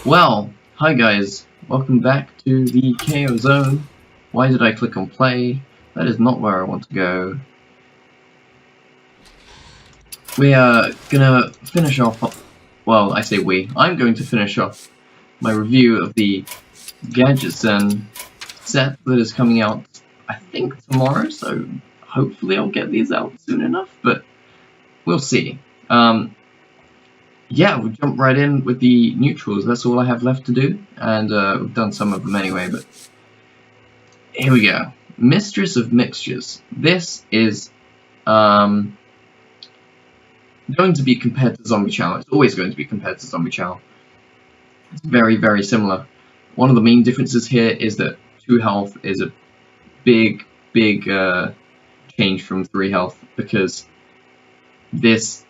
Well, hi guys, welcome back to the KO zone. Why did I click on play? That is not where I want to go. We are gonna finish off, well, I say we, I'm going to finish off my review of the Gadgetzan set that is coming out, I think tomorrow, so hopefully I'll get these out soon enough, but we'll see. Yeah, we'll jump right in with the neutrals. That's all I have left to do, and we've done some of them anyway, but here we go. Mistress of Mixtures. This is going to be compared to Zombie Chow. It's always going to be compared to Zombie Chow. It's very, very similar. One of the main differences here is that 2 health is a big change from 3 health, because this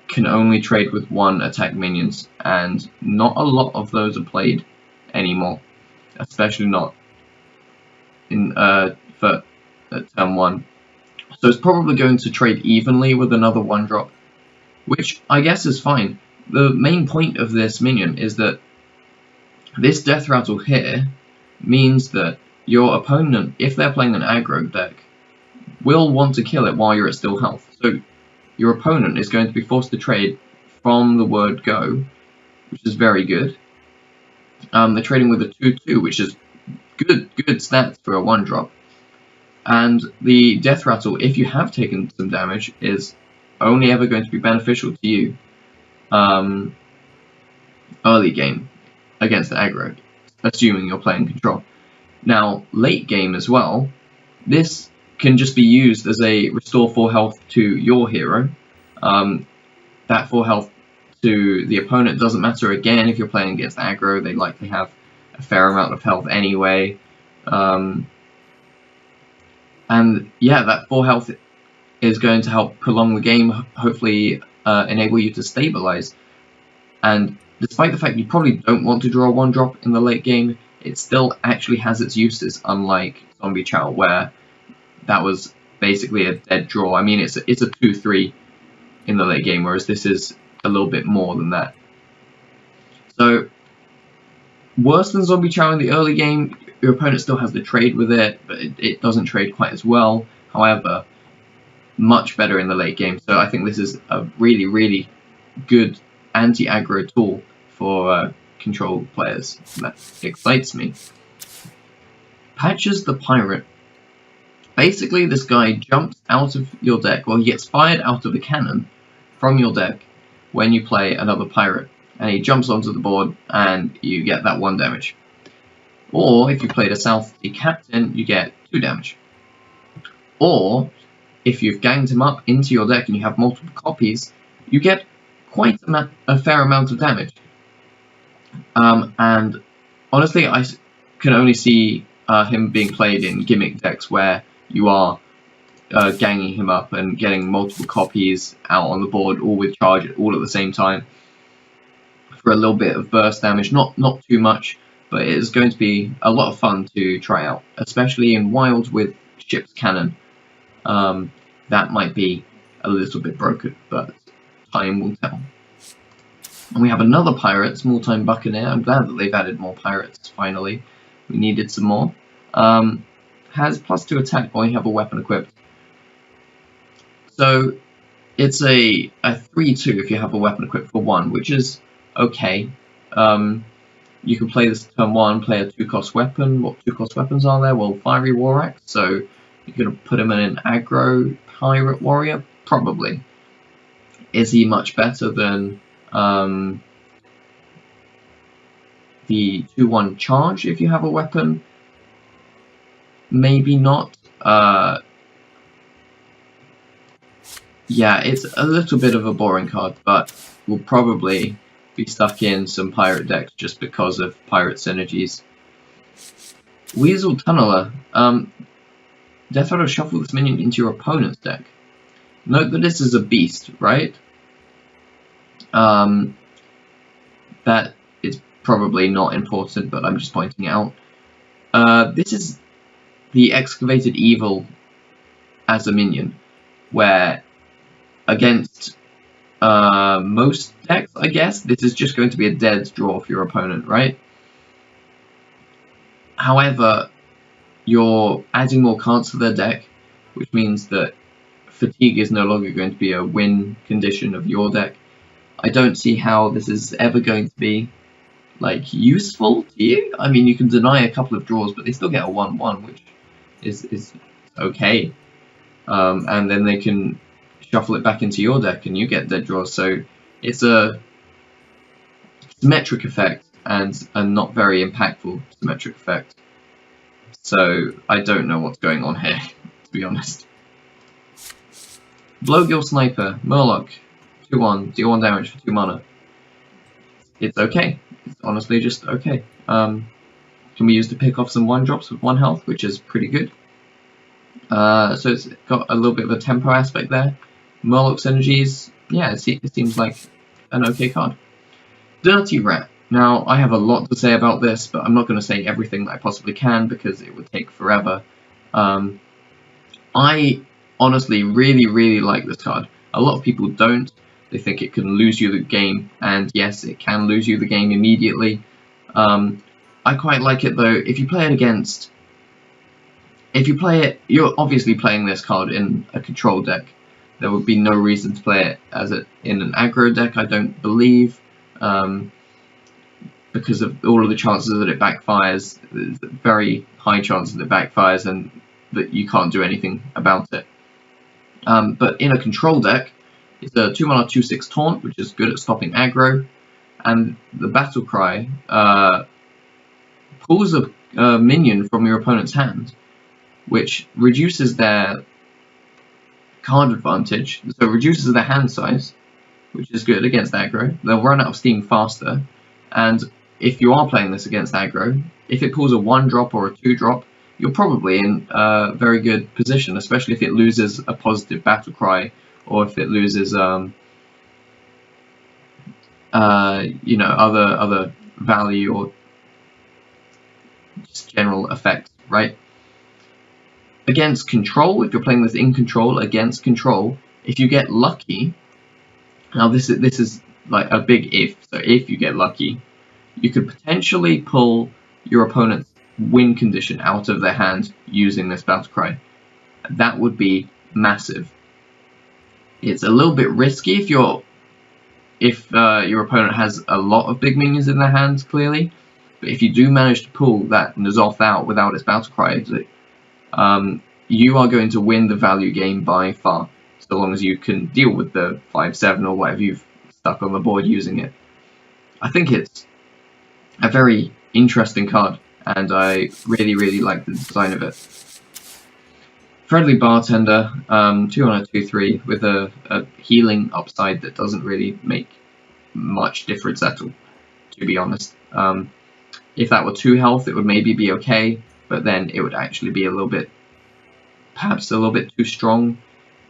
can only trade with 1 attack minions, and not a lot of those are played anymore, especially not in for turn 1. So it's probably going to trade evenly with another 1-drop, which I guess is fine. The main point of this minion is that this death rattle here means that your opponent, if they're playing an aggro deck, will want to kill it while you're at still health. So your opponent is going to be forced to trade from the word go, which is very good. They're trading with a 2/2, which is good stats for a 1-drop. And the death rattle, if you have taken some damage, is only ever going to be beneficial to you early game against the aggro, assuming you're playing control. Now, late game as well, this can just be used as a restore 4 health to your hero. That 4 health to the opponent doesn't matter again if you're playing against aggro. They likely have a fair amount of health anyway. And yeah, that 4 health is going to help prolong the game, hopefully enable you to stabilize. And despite the fact you probably don't want to draw a 1-drop in the late game, it still actually has its uses, unlike Zombie Chow, where that was basically a dead draw. I mean, it's a 2/3 in the late game, whereas this is a little bit more than that. So, worse than Zombie Chow in the early game, your opponent still has the trade with it, but it doesn't trade quite as well. However, much better in the late game. So I think this is a really good anti-aggro tool for control players. That excites me. Patches the Pirate. Basically, this guy jumps out of your deck, well, he gets fired out of the cannon from your deck when you play another pirate, and he jumps onto the board and you get that 1 damage. Or, if you played a South Sea Captain, you get 2 damage. Or, if you've ganged him up into your deck and you have multiple copies, you get quite a fair amount of damage. And honestly, I can only see him being played in gimmick decks where you are ganging him up and getting multiple copies out on the board, all with charge, all at the same time, for a little bit of burst damage. Not too much, but it is going to be a lot of fun to try out, especially in Wild with Ship's Cannon. That might be a little bit broken, but time will tell. And we have another pirate, Small-Time Buccaneer. I'm glad that they've added more pirates, finally. We needed some more. Has +2 attack when you have a weapon equipped. So it's a 3/2 if you have a weapon equipped for 1, which is okay. You can play this turn 1, play a 2-cost weapon. What 2-cost weapons are there? Well, Fiery War Axe, so you're going to put him in an aggro pirate warrior? Probably. Is he much better than the 2/1 charge if you have a weapon? Maybe not. Yeah, it's a little bit of a boring card, but we'll probably be stuck in some pirate decks just because of pirate synergies. Weasel Tunneler. Death Rattle, shuffle this minion into your opponent's deck. Note that this is a beast, right? That is probably not important, but I'm just pointing it out. This is the Excavated Evil as a minion, where against most decks, I guess, this is just going to be a dead draw for your opponent, right? However, you're adding more cards to their deck, which means that fatigue is no longer going to be a win condition of your deck. I don't see how this is ever going to be like useful to you. I mean, you can deny a couple of draws, but they still get a 1/1, which is okay. And then they can shuffle it back into your deck, and you get dead draws. So it's a symmetric effect, and a not very impactful symmetric effect. So I don't know what's going on here, to be honest. Blowgill Sniper, Merlok, 2/1, deal 1 damage for 2 mana. It's okay. It's honestly just okay. Can be used to pick off some 1-drops with 1 health, which is pretty good. So it's got a little bit of a tempo aspect there. Merlok synergies, yeah, it seems like an okay card. Dirty Rat. Now, I have a lot to say about this, but I'm not going to say everything that I possibly can because it would take forever. I honestly really like this card. A lot of people don't. They think it can lose you the game, and yes, it can lose you the game immediately. I quite like it though. If you play it against... If you play it... You're obviously playing this card in a control deck. There would be no reason to play it as in an aggro deck, I don't believe. Because of all of the chances that it backfires. There's a very high chance that it backfires and that you can't do anything about it. But in a control deck, it's a 2-mana 2/6 taunt, which is good at stopping aggro, and the battle cry pulls a minion from your opponent's hand, which reduces their card advantage, so it reduces their hand size, which is good against aggro. They'll run out of steam faster, and if you are playing this against aggro, if it pulls a 1-drop or a 2-drop, you're probably in a very good position, especially if it loses a positive battle cry, or if it loses, you know, other value or just general effects, right? Against control, if you're playing this in control against control, if you get lucky, now this is like a big if. So if you get lucky, you could potentially pull your opponent's win condition out of their hand using this battle cry. That would be massive. It's a little bit risky if your opponent has a lot of big minions in their hands, clearly. But if you do manage to pull that N'Zoth out without its battle cry, you are going to win the value game by far, so long as you can deal with the 5/7 or whatever you've stuck on the board using it. I think it's a very interesting card, and I really like the design of it. Friendly Bartender, 2 on a 2/3 with a healing upside that doesn't really make much difference at all, to be honest. If that were 2 health, it would maybe be okay, but then it would actually be perhaps a little bit too strong.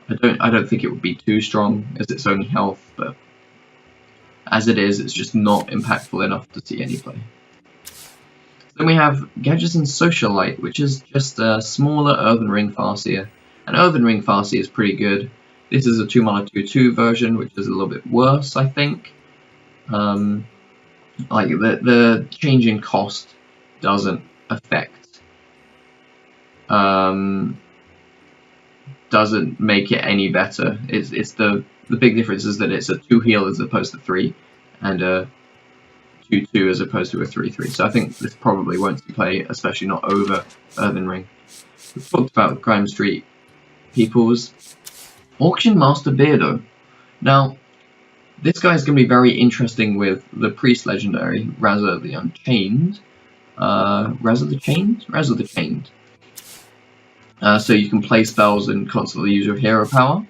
I don't think it would be too strong as it's only health, but as it is, it's just not impactful enough to see any play. Then we have Gadgetzan Socialite, which is just a smaller Earthen Ring Farseer. And Earthen Ring Farseer is pretty good. This is a 2-mana 2/2 version, which is a little bit worse, I think. Like the change in cost doesn't affect, doesn't make it any better. It's the big difference is that it's a 2 heal as opposed to 3, and a 2/2 as opposed to a 3/3. So I think this probably won't see play, especially not over Earthen Ring. We've talked about Grime Street Peoples. Auction Master Beardo. Now, this guy is going to be very interesting with the Priest Legendary, Razza the Unchained. Razza the Chained. So you can play spells and constantly use your hero power.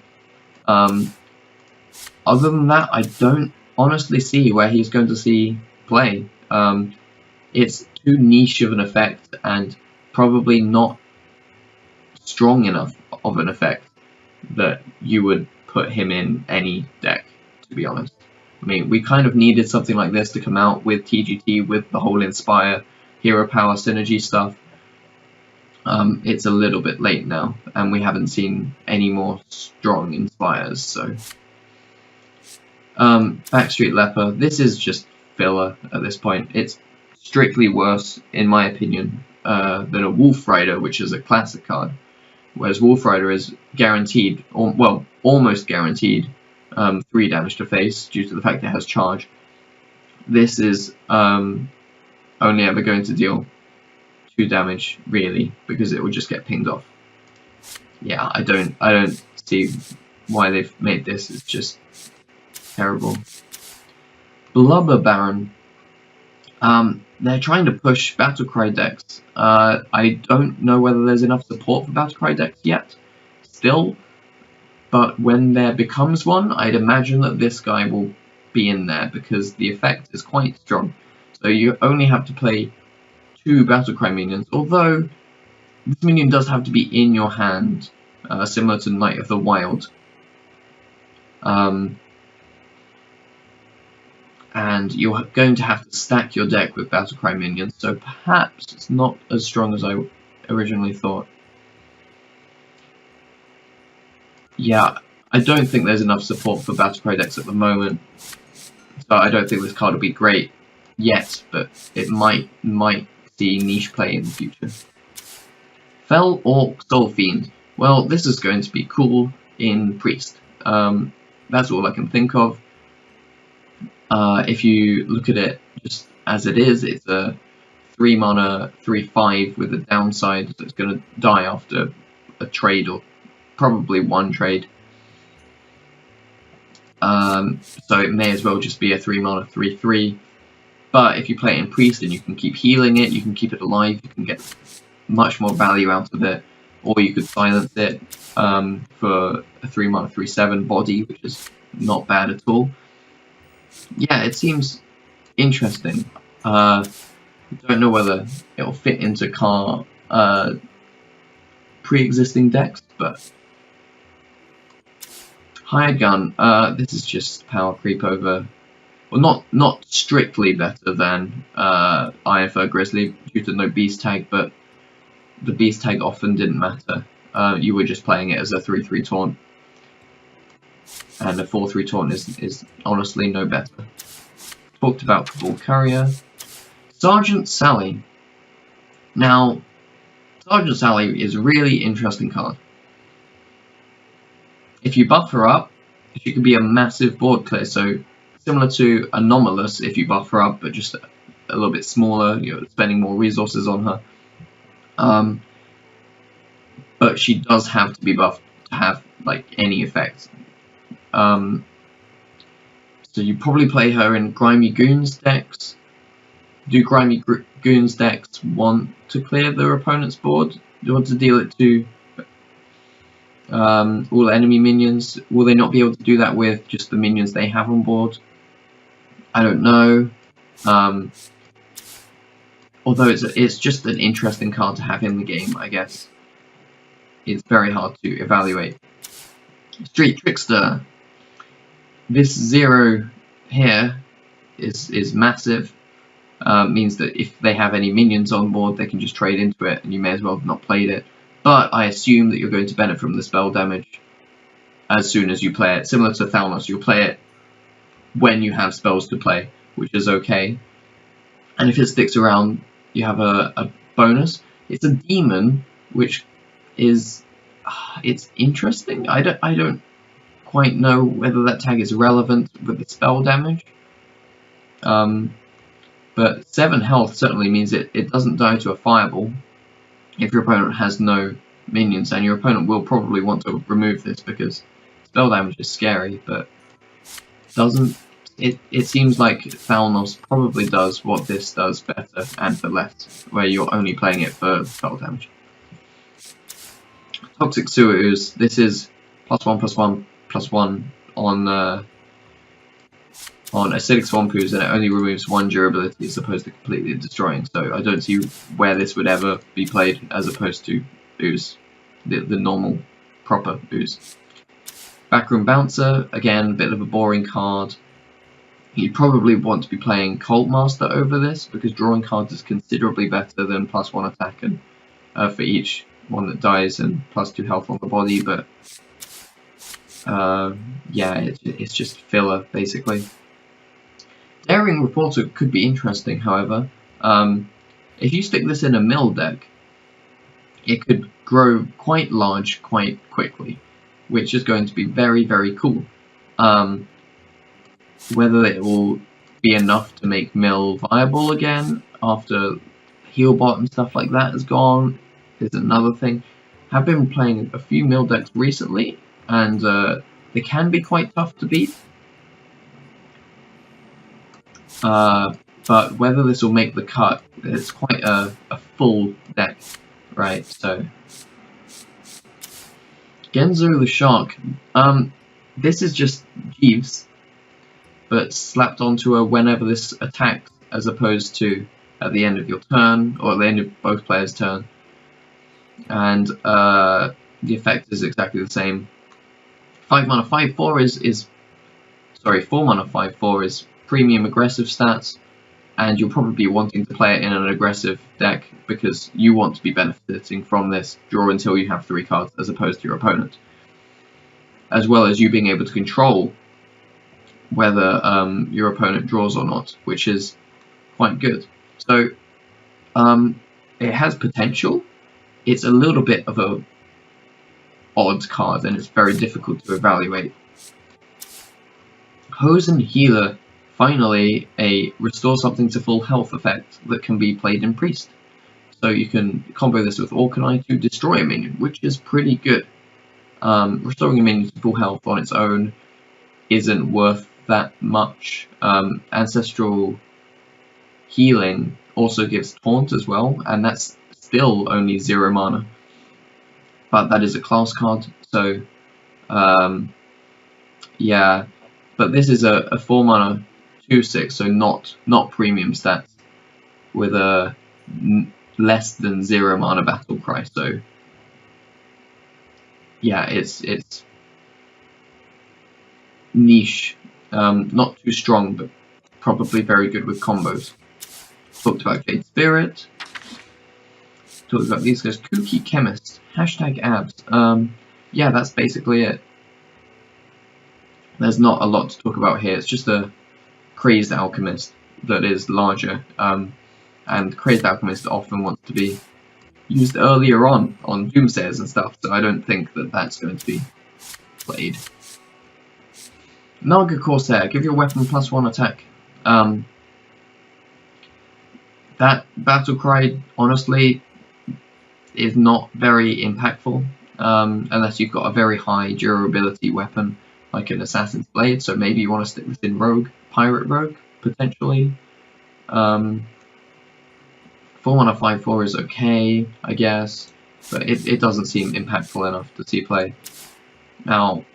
Other than that, I don't honestly see where he's going to see play. It's too niche of an effect and probably not strong enough of an effect that you would put him in any deck, to be honest. I mean, we kind of needed something like this to come out with TGT, with the whole Inspire hero power synergy stuff. It's a little bit late now, and we haven't seen any more strong Inspires, so Backstreet Leopard. This is just filler at this point. It's strictly worse, in my opinion, than a Wolf Rider, which is a classic card. Whereas Wolf Rider is guaranteed, or well, almost guaranteed, 3 damage to face due to the fact it has charge. This is only ever going to deal 2 damage, really, because it will just get pinged off. Yeah, I don't see why they've made this. It's just terrible. Blubber Baron. They're trying to push Battlecry decks. I don't know whether there's enough support for Battlecry decks yet, still, but when there becomes one, I'd imagine that this guy will be in there because the effect is quite strong. So you only have to play 2 Battlecry minions, although this minion does have to be in your hand, similar to Knight of the Wild. And you're going to have to stack your deck with Battlecry minions, so perhaps it's not as strong as I originally thought. Yeah, I don't think there's enough support for Battlecry decks at the moment, so I don't think this card will be great yet, but it might see niche play in the future. Fell Orc Soul Fiend. Well, this is going to be cool in Priest. That's all I can think of. If you look at it just as it is, it's a 3 mana 3/5 with a downside that's going to die after a trade, or probably 1 trade. So it may as well just be a 3 mana 3/3. But if you play it in Priest and you can keep healing it, you can keep it alive, you can get much more value out of it. Or you could silence it for a 3 mana 3/7 body, which is not bad at all. Yeah, it seems interesting. I don't know whether it'll fit into pre-existing decks, but Hired Gun. This is just power creep over. Well, not strictly better than Ironfur Grizzly due to no beast tag, but the beast tag often didn't matter. You were just playing it as a 3/3 taunt. And a 4/3 taunt is honestly no better. Talked about Cabal Courier. Sergeant Sally. Now, Sergeant Sally is a really interesting card. If you buff her up, she can be a massive board clear. So similar to Anomalous, if you buff her up, but just a little bit smaller, you're spending more resources on her. But she does have to be buffed to have like any effect. So you probably play her in Grimy Goons decks. Do Grimy Goons decks want to clear their opponent's board? Do you want to deal it to all enemy minions? Will they not be able to do that with just the minions they have on board? I don't know. Although it's just an interesting card to have in the game, I guess. It's very hard to evaluate. Street Trickster. This 0 here is massive. Means that if they have any minions on board, they can just trade into it, and you may as well have not played it. But I assume that you're going to benefit from the spell damage as soon as you play it. Similar to Thalnos, you'll play it when you have spells to play, which is okay. And if it sticks around, you have a bonus. It's a demon, which is it's interesting. I don't quite know whether that tag is relevant with the spell damage. But 7 health certainly means it doesn't die to a fireball if your opponent has no minions, and your opponent will probably want to remove this because spell damage is scary, but doesn't it seems like Thalnos probably does what this does better and for less, where you're only playing it for spell damage. Toxic Sewer Ooze. This is +1/+1/+1 on Acidic Swamp Ooze, and it only removes 1 durability as opposed to completely destroying. So I don't see where this would ever be played as opposed to Ooze, the normal proper Ooze. Backroom Bouncer, again, a bit of a boring card. You'd probably want to be playing Cult Master over this because drawing cards is considerably better than +1 attack and for each one that dies and +2 health on the body, but Yeah, it's just filler, basically. Daring Reporter could be interesting, however. If you stick this in a mill deck, it could grow quite large quite quickly, which is going to be very, very cool. Whether it will be enough to make mill viable again after Healbot and stuff like that is gone is another thing. I've been playing a few mill decks recently, and they can be quite tough to beat. But whether this will make the cut, it's quite a full deck, right? So, Genzo the Shark. This is just Jeeves, but slapped onto her whenever this attacks, as opposed to at the end of your turn, or at the end of both players' turn. And the effect is exactly the same. 5 mana 5/4 is 4 mana 5/4 is premium aggressive stats, and you'll probably be wanting to play it in an aggressive deck because you want to be benefiting from this draw until you have 3 cards as opposed to your opponent, as well as you being able to control whether your opponent draws or not, which is quite good. So it has potential. It's a little bit of a odd card, and it's very difficult to evaluate. Hosen Healer, finally a restore something to full health effect that can be played in Priest. So you can combo this with Orkanai to destroy a minion, which is pretty good. Restoring a minion to full health on its own isn't worth that much. Ancestral Healing also gives Taunt as well, and that's still only 0 mana. But that is a class card, so yeah. But this is a 4 mana 2/6, so not premium stats, with a less than 0 mana battle cry. So yeah, it's niche, not too strong, but probably very good with combos. Talked about Jade Spirit. Talked about these guys. Kooky Chemist. #abs. Yeah, that's basically it. There's not a lot to talk about here. It's just a Crazed Alchemist that is larger. And Crazed Alchemist often wants to be used earlier on Doomsayers and stuff, so I don't think that that's going to be played. Naga Corsair. Give your weapon +1 attack. That battle cry, honestly, is not very impactful, unless you've got a very high durability weapon, like an Assassin's Blade, so maybe you want to stick within Rogue, Pirate Rogue, potentially. 4 mana 5/4 is okay, I guess, but it doesn't seem impactful enough to see play. Now,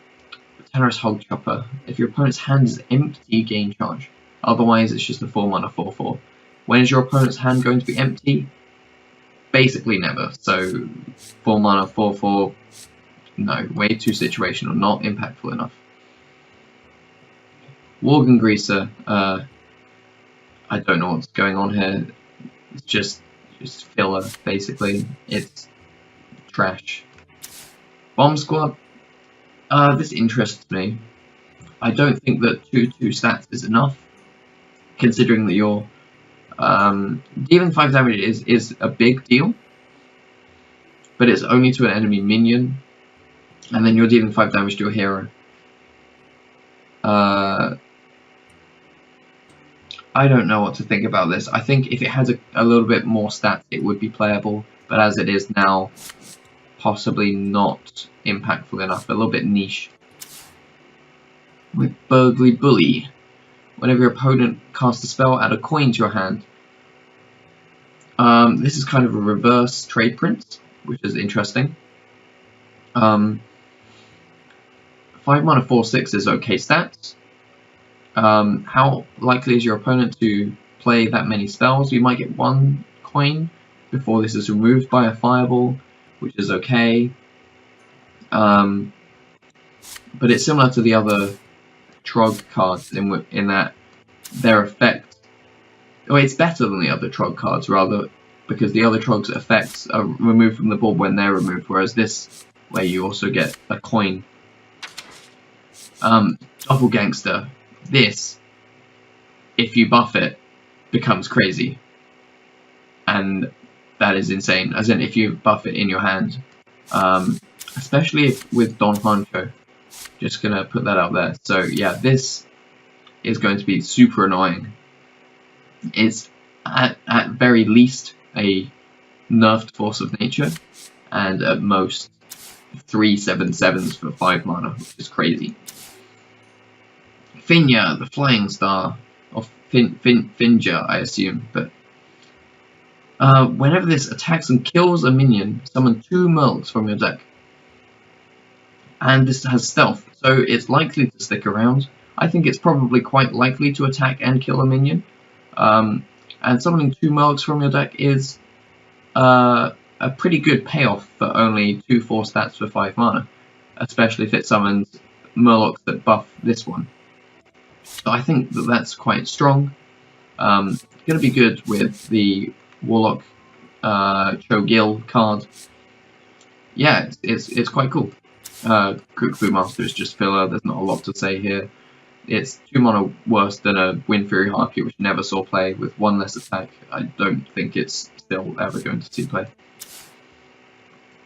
Tenorous Hog Chopper. If your opponent's hand is empty, gain charge. Otherwise, it's just a 4 mana 4/4. When is your opponent's hand going to be empty? Basically never. So 4 mana 4/4, no, way too situational, not impactful enough. Worgen Greaser. I don't know what's going on here. It's just filler, basically. It's trash. Bomb Squad. This interests me. I don't think that 2/2 stats is enough, considering that your dealing 5 damage is a big deal, but it's only to an enemy minion, and then you're dealing 5 damage to your hero. I don't know what to think about this. I think if it had a little bit more stats, it would be playable, but as it is now, possibly not impactful enough, a little bit niche. With Burghley Bully. Whenever your opponent casts a spell, add a coin to your hand. This is kind of a reverse trade print, which is interesting. 5 mana 4/6 is okay stats. How likely is your opponent to play that many spells? You might get 1 coin before this is removed by a fireball, which is okay. But it's similar to the other Trog cards in that their effect, well, it's better than the other Trog cards rather, because the other Trog's effects are removed from the board when they're removed, whereas this, where you also get a coin Double Gangster. This, if you buff it, becomes crazy. And that is insane. As in, if you buff it in your hand. Especially with Don Honcho. Just gonna put that out there. So yeah, this is going to be super annoying. It's at very least a nerfed force of nature, and at most 3 7/7s for 5 mana, which is crazy. Finja, the Flying Star, or Finja, I assume, but whenever this attacks and kills a minion, summon 2 merloks from your deck. And this has stealth, so it's likely to stick around. I think it's probably quite likely to attack and kill a minion. And summoning 2 merloks from your deck is a pretty good payoff for only 2/4 stats for 5 mana, especially if it summons merloks that buff this one. So I think that that's quite strong. It's going to be good with the Warlock Cho'Gil card. Yeah, it's quite cool. Kuk-Fu Master is just filler. There's not a lot to say here. It's 2 mana worse than a Wind Fury Harpy, which never saw play, with 1 less attack. I don't think it's still ever going to see play.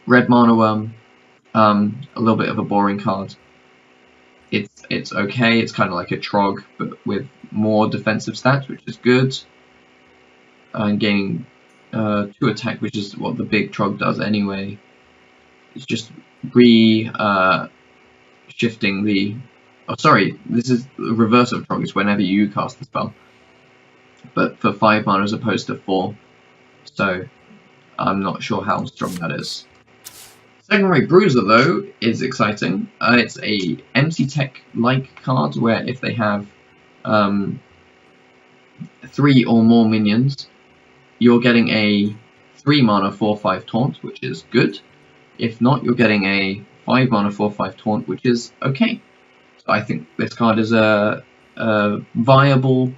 Redmon, a little bit of a boring card. It's okay. It's kind of like a Trog, but with more defensive stats, which is good. And gaining 2 attack, which is what the big Trog does anyway. It's just shifting the... Oh, sorry, this is the reverse of Trog. It's whenever you cast the spell. But for 5 mana as opposed to 4. So, I'm not sure how strong that is. Secondary Bruiser, though, is exciting. It's a MC Tech-like card where if they have 3 or more minions, you're getting a 3 mana 4/5 taunt, which is good. If not, you're getting a 5 mana 4/5 taunt, which is okay. So I think this card is a viable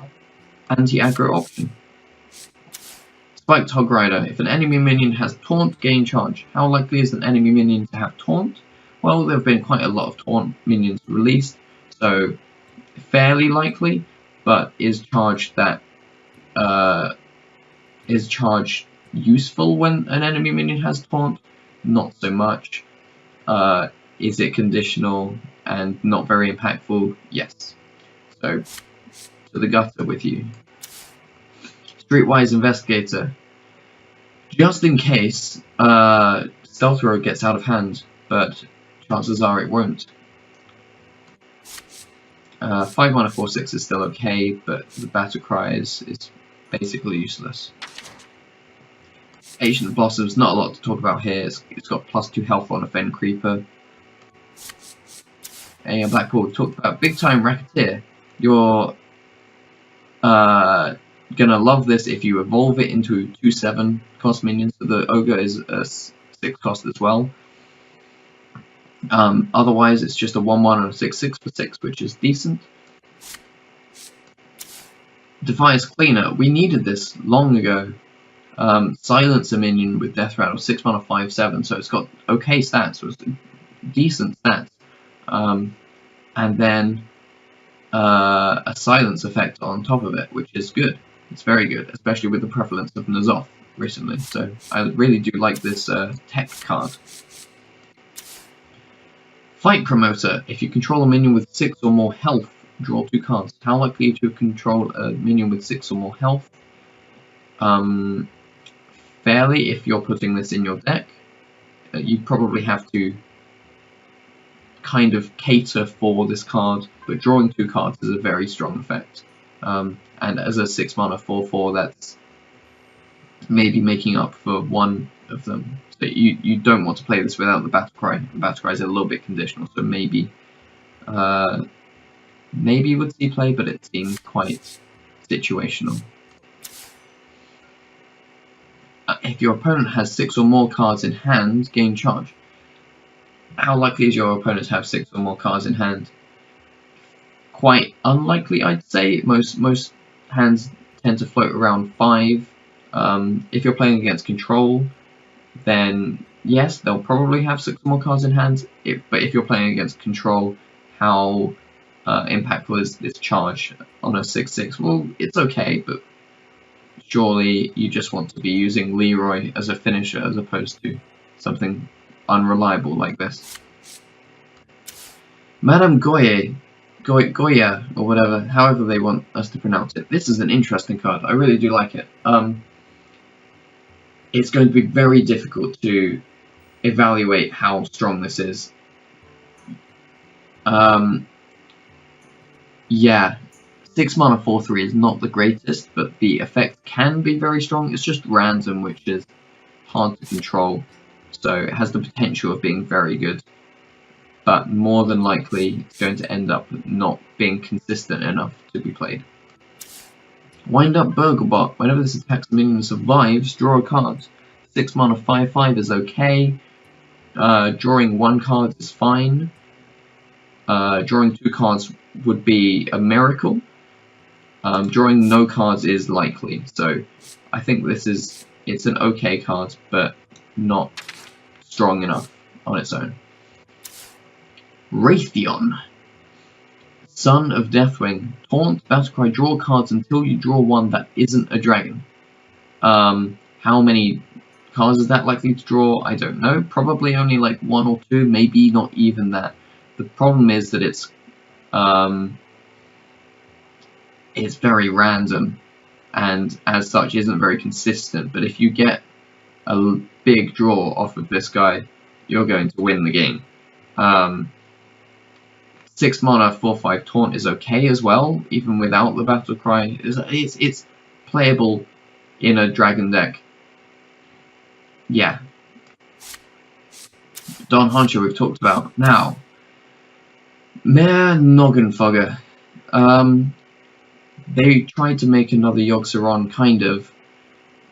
anti-aggro option. Spiked Hog Rider. If an enemy minion has taunt, gain charge. How likely is an enemy minion to have taunt? Well, there have been quite a lot of taunt minions released, so fairly likely. But is charge useful when an enemy minion has taunt? Not so much. Is it conditional and not very impactful? Yes. So, to the gutter with you. Streetwise Investigator. Just in case Stealth Road gets out of hand, but chances are it won't. 5 mana 4/6 is still okay, but the Battle Cry is basically useless. Ancient Blossoms, not a lot to talk about here. It's got +2 health on a Fen Creeper. A Blackboard talked about Big Time Racketeer. You're gonna love this if you evolve it into 2/7 cost minions. So the Ogre is a 6 cost as well. Otherwise, it's just a 1/1 and a 6/6 for 6, which is decent. Defi's Cleaner. We needed this long ago. Silence a minion with Death Rattle, 6 mana 5/7, so it's got okay stats, so it's decent stats. And then a silence effect on top of it, which is good. It's very good, especially with the prevalence of N'Zoth recently. So I really do like this tech card. Fight Promoter. If you control a minion with 6 or more health, draw 2 cards. How likely to control a minion with 6 or more health? Fairly, if you're putting this in your deck. You probably have to kind of cater for this card, but drawing 2 cards is a very strong effect. And as a 6 mana 4/4, that's maybe making up for 1 of them. So you don't want to play this without the Battle Cry. The Battle Cry is a little bit conditional, so maybe you would see play, but it seems quite situational. If your opponent has 6 or more cards in hand, gain charge. How likely is your opponent to have 6 or more cards in hand? Quite unlikely, I'd say. Most hands tend to float around 5. If you're playing against control, then yes, they'll probably have 6 or more cards in hand. But if you're playing against control, how impactful is this charge on a 6/6. Well, it's okay, but surely you just want to be using Leroy as a finisher as opposed to something unreliable like this. Madame Goya, or whatever, however they want us to pronounce it. This is an interesting card. I really do like it. It's going to be very difficult to evaluate how strong this is. Yeah, 6 mana 4/3 is not the greatest, but the effect can be very strong. It's just random, which is hard to control, so it has the potential of being very good, but more than likely it's going to end up not being consistent enough to be played. Windup Burghley. Whenever this attacks a minion survives, draw a card. 6 mana 5/5 is okay. Drawing 1 card is fine. Drawing 2 cards would be a miracle. Drawing no cards is likely, so I think it's an okay card, but not strong enough on its own. Raytheon, Son of Deathwing, taunt, battlecry, draw cards until you draw one that isn't a dragon. How many cards is that likely to draw? I don't know. Probably only like 1 or 2, maybe not even that. The problem is that it's very random, and as such isn't very consistent. But if you get a big draw off of this guy, you're going to win the game. 6 mana 4/5 taunt is okay as well, even without the battle cry. It's playable in a dragon deck. Yeah. Don Hunter we've talked about. Now, Noggin Fogger. They tried to make another Yogg-Saron, kind of,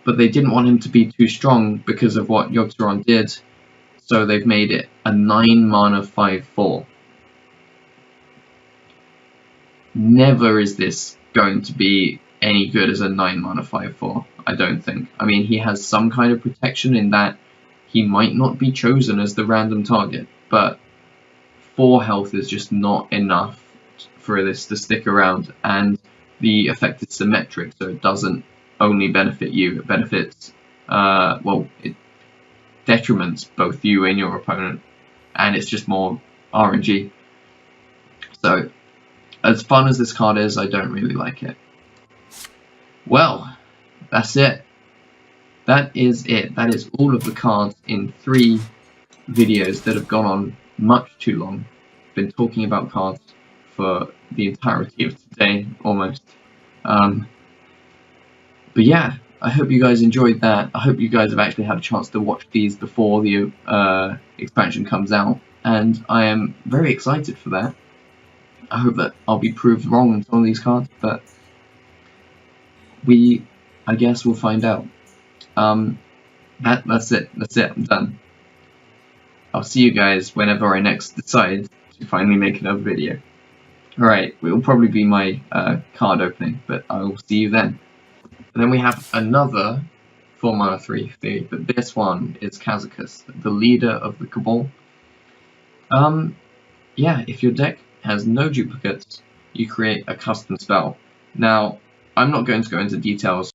but they didn't want him to be too strong because of what Yogg-Saron did, so they've made it a 9 mana 5/4. Never is this going to be any good as a 9 mana 5/4, I don't think. I mean, he has some kind of protection in that he might not be chosen as the random target, but 4 health is just not enough for this to stick around, and the effect is symmetric, so it doesn't only benefit you, it benefits, it detriments both you and your opponent, and it's just more RNG. So, as fun as this card is, I don't really like it. Well, that's it. That is it. That is all of the cards in 3 videos that have gone on much too long. Been talking about cards for the entirety of today, almost. But yeah, I hope you guys enjoyed that. I hope you guys have actually had a chance to watch these before the expansion comes out, and I am very excited for that. I hope that I'll be proved wrong on some of these cards, but I guess we'll find out. That's it. I'm done. I'll see you guys whenever I next decide to finally make another video. Alright, it will probably be my card opening, but I will see you then. And then we have another 4 mana 3/3, but this one is Kazakus, the leader of the Cabal. Yeah, if your deck has no duplicates, you create a custom spell. Now, I'm not going to go into details